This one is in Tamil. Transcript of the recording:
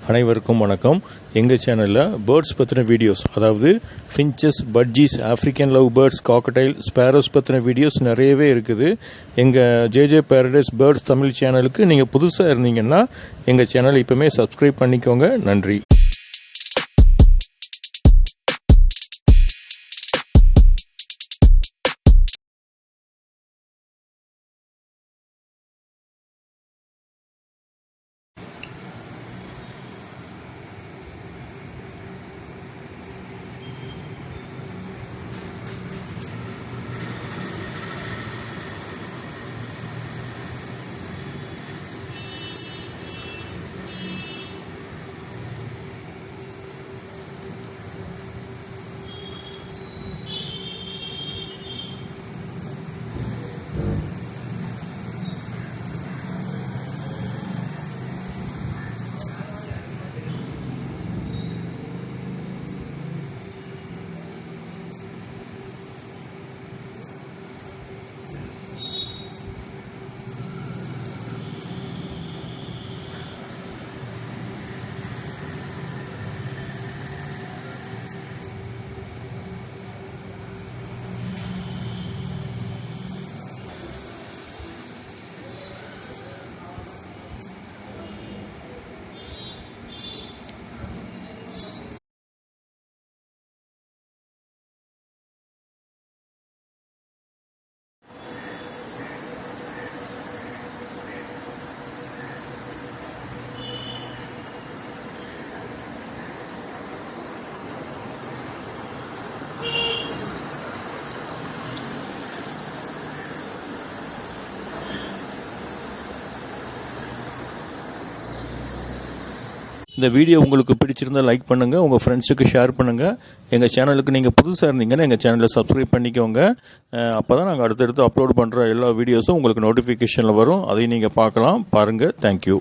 அனைவருக்கும் வணக்கம். எங்கள் சேனலில் பேர்ட்ஸ் பற்றின வீடியோஸ், அதாவது finches, budgies, African love birds, cockatiel, sparrows பற்றின வீடியோஸ் நிறையவே இருக்குது. எங்கள் ஜேஜே பேரடைஸ் பேர்ட்ஸ் தமிழ் சேனலுக்கு நீங்கள் புதுசாக இருந்தீங்கன்னா எங்கள் சேனலை இப்போமே சப்ஸ்கிரைப் பண்ணிக்கோங்க. நன்றி. இந்த வீடியோ உங்களுக்கு பிடிச்சிருந்தால் லைக் பண்ணுங்கள், உங்கள் ஃப்ரெண்ட்ஸுக்கு ஷேர் பண்ணுங்கள். எங்கள் சேனலுக்கு நீங்கள் புதுசாக இருந்தீங்கன்னா எங்கள் சேனலை சப்ஸ்கிரைப் பண்ணிக்கோங்க. அப்போ தான் நாங்கள் அடுத்தடுத்து அப்லோட் பண்ணுற எல்லா வீடியோஸும் உங்களுக்கு நோட்டிஃபிகேஷனில் வரும். அதையும் நீங்கள் பார்க்கலாம். பாருங்கள். தேங்க்யூ.